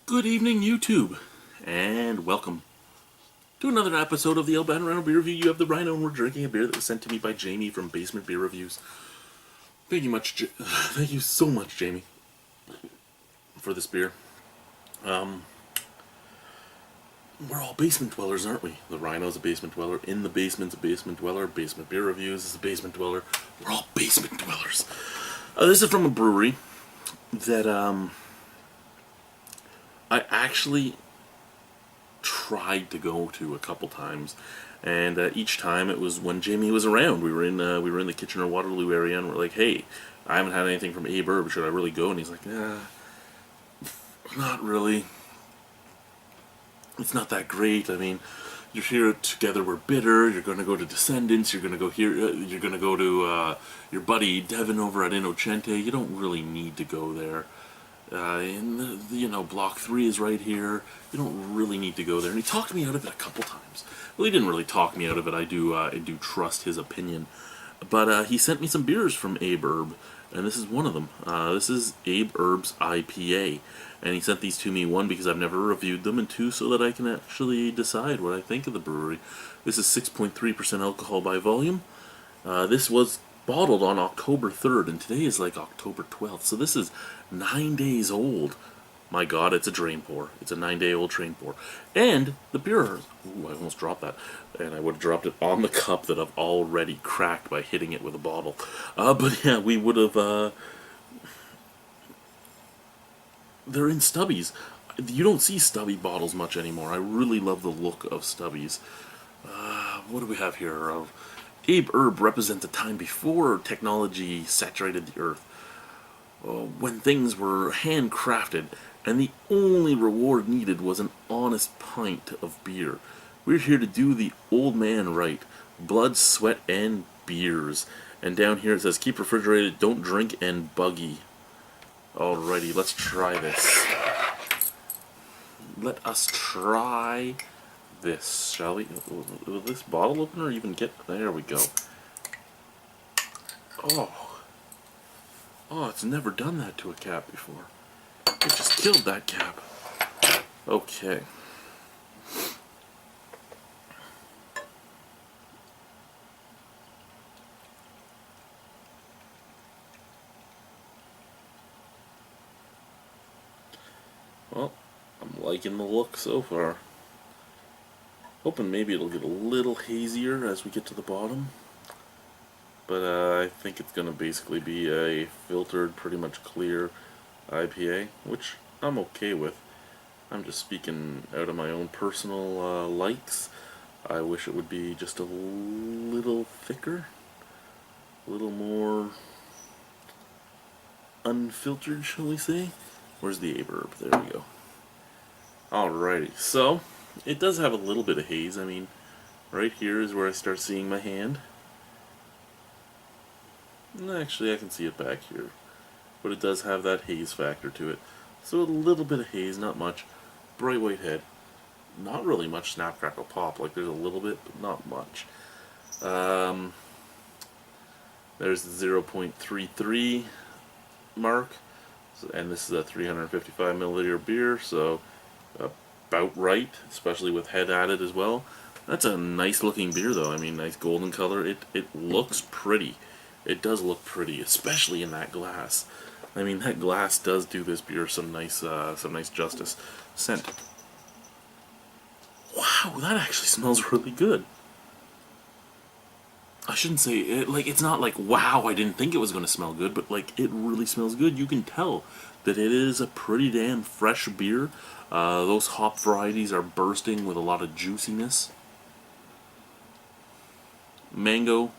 Good evening, YouTube, and welcome to another episode of the Albino Rhino Beer Review. You have the Rhino, and we're drinking a beer that was sent to me by Jamie from Basement Beer Reviews. Thank you so much, Jamie, for this beer. We're all basement dwellers, aren't we? The Rhino's a basement dweller. In the Basement's a basement dweller. Basement Beer Reviews is a basement dweller. We're all basement dwellers. This is from a brewery that I actually tried to go to a couple times, and each time it was when Jamie was around. We were in the Kitchener Waterloo area, and we're like, "Hey, I haven't had anything from Abe Herb. Should I really go?" And he's like, not really. It's not that great. I mean, you're here together. We're bitter. You're going to go to Descendants. You're going to go here. You're going to go to your buddy Devin over at Innocente. You don't really need to go there. Block 3 is right here. You don't really need to go there. And he talked me out of it a couple times. Well, he didn't really talk me out of it. I do trust his opinion. But he sent me some beers from Abe Herb, and this is one of them. This is Abe Herb's IPA. And he sent these to me, one, because I've never reviewed them, and two, so that I can actually decide what I think of the brewery. This is 6.3% alcohol by volume. This was bottled on October 3rd, and today is like October 12th, so this is 9 days old. My god, it's a drain pour. It's a 9-day-old drain pour. And the beer, ooh, I almost dropped that, and I would have dropped it on the cup that I've already cracked by hitting it with a bottle. But yeah, we would have, they're in stubbies. You don't see stubby bottles much anymore. I really love the look of stubbies. What do we have here? Abe Herb represents a time before technology saturated the earth, when things were handcrafted, and the only reward needed was an honest pint of beer. We're here to do the old man right. Blood, sweat, and beers. And down here it says, keep refrigerated, don't drink, and buggy. Alrighty, let's try this. Let us try this, shall we? Will this bottle opener even get... There we go. Oh, it's never done that to a cap before. It just killed that cap. Okay. Well, I'm liking the look so far. Hoping maybe it'll get a little hazier as we get to the bottom. But I think it's going to basically be a filtered, pretty much clear IPA, which I'm okay with. I'm just speaking out of my own personal likes. I wish it would be just a little thicker, a little more unfiltered, shall we say. Where's the Abe Herb? There we go. Alrighty, so it does have a little bit of haze. I mean, right here is where I start seeing my hand. Actually, I can see it back here. But it does have that haze factor to it. So a little bit of haze, not much. Bright white head. Not really much snap, crackle, pop. Like, there's a little bit, but not much. There's the 0.33 mark. And this is a 355 milliliter beer, so about right, especially with head added as well. That's a nice looking beer, though. I mean, nice golden color. It looks pretty. It does look pretty, especially in that glass. I mean, that glass does do this beer some nice justice. Scent. Wow, that actually smells really good. I shouldn't say it, like, it's not like, wow, I didn't think it was going to smell good, but like, it really smells good. You can tell that it is a pretty damn fresh beer. Those hop varieties are bursting with a lot of juiciness. Mango,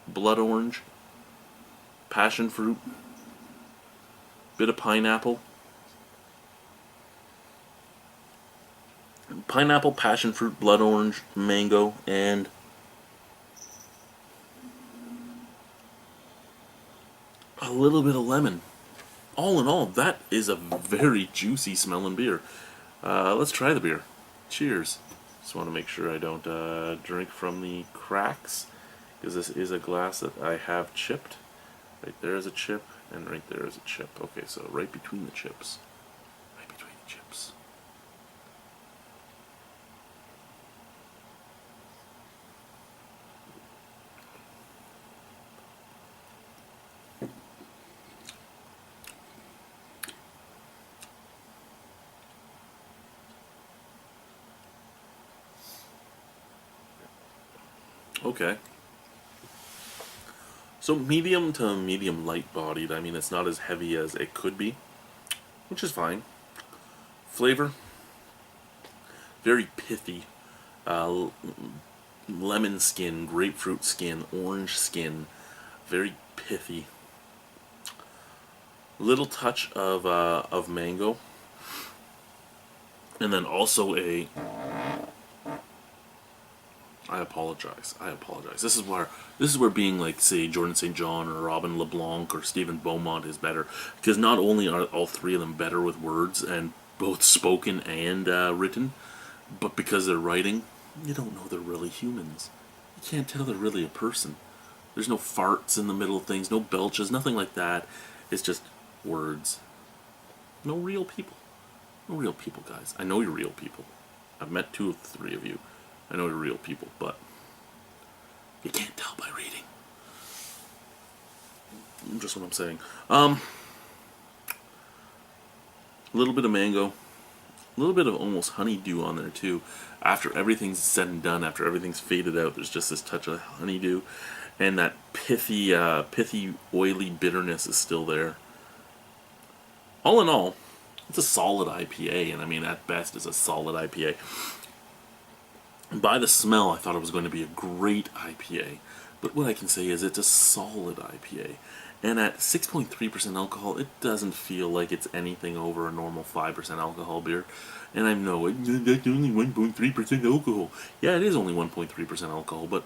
blood orange, passion fruit, bit of pineapple. Pineapple, passion fruit, blood orange, mango, and a little bit of lemon. All in all, that is a very juicy smelling beer. Let's try the beer. Cheers. Just want to make sure I don't drink from the cracks, because this is a glass that I have chipped. Right there is a chip, and right there is a chip. Okay, so right between the chips. Right between the chips. Okay. So medium to medium light bodied. I mean, it's not as heavy as it could be, which is fine. Flavor, very pithy. Uh, Lemon skin, grapefruit skin, orange skin, very pithy. Little touch of mango, and then also a. I apologize. I apologize. This is where being like, say, Jordan St. John or Robin LeBlanc or Stephen Beaumont is better, because not only are all three of them better with words and both spoken and written, but because they're writing, you don't know they're really humans. You can't tell they're really a person. There's no farts in the middle of things, no belches, nothing like that. It's just words. No real people. No real people, guys. I know you're real people. I've met 2 of the 3 of you. I know you're real people, but you can't tell by reading. Just what I'm saying. A little bit of mango, a little bit of almost honeydew on there too. After everything's said and done, after everything's faded out, there's just this touch of honeydew, and that pithy, oily bitterness is still there. All in all, it's a solid IPA, and I mean, at best, it's a solid IPA. By the smell, I thought it was going to be a great IPA, but what I can say is it's a solid IPA. And at 6.3% alcohol, it doesn't feel like it's anything over a normal 5% alcohol beer. And I know that's only 1.3% alcohol. Yeah, it is only 1.3% alcohol, but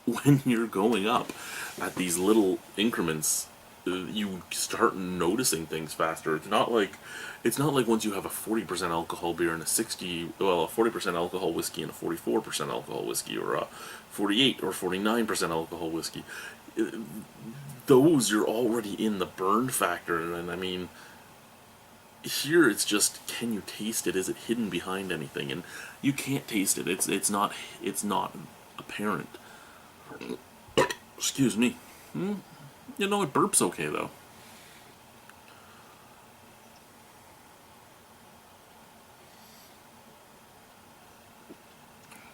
when you're going up at these little increments, you start noticing things faster. It's not like once you have a 40% alcohol beer and a 40% alcohol whiskey and a 44% alcohol whiskey, or a 48 or 49% alcohol whiskey. Those, you're already in the burn factor, and I mean, here it's just, can you taste it? Is it hidden behind anything? And you can't taste it. It's not apparent. Excuse me. It burps okay though.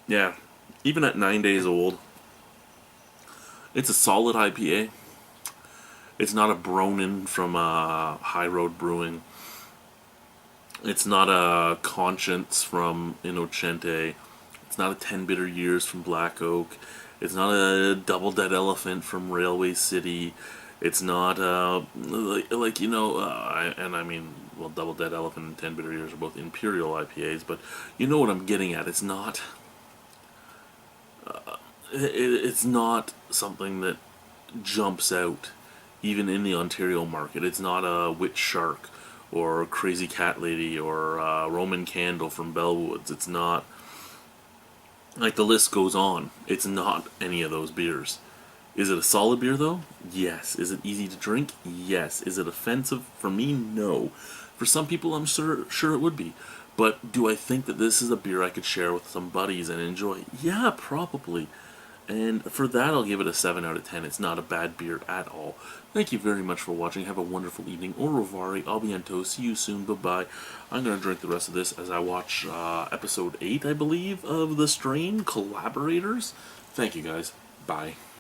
Yeah, even at 9 days old, it's a solid IPA. It's not a Bronin from High Road Brewing. It's not a Conscience from Innocente. It's not a 10 Bitter Years from Black Oak. It's not a Double Dead Elephant from Railway City. It's not and I mean, well, Double Dead Elephant and 10 Bitter Years are both Imperial IPAs, but you know what I'm getting at. It's not. It's not something that jumps out, even in the Ontario market. It's not a Witch Shark or Crazy Cat Lady or Roman Candle from Bellwoods. It's not. Like, the list goes on. It's not any of those beers. Is it a solid beer, though? Yes. Is it easy to drink? Yes. Is it offensive? For me, no. For some people, I'm sure it would be. But do I think that this is a beer I could share with some buddies and enjoy? Yeah, probably. And for that, I'll give it a 7 out of 10. It's not a bad beer at all. Thank you very much for watching. Have a wonderful evening. Au revoir. Au bientôt. See you soon. Bye-bye. I'm going to drink the rest of this as I watch episode 8, I believe, of The Strain Collaborators. Thank you, guys. Bye.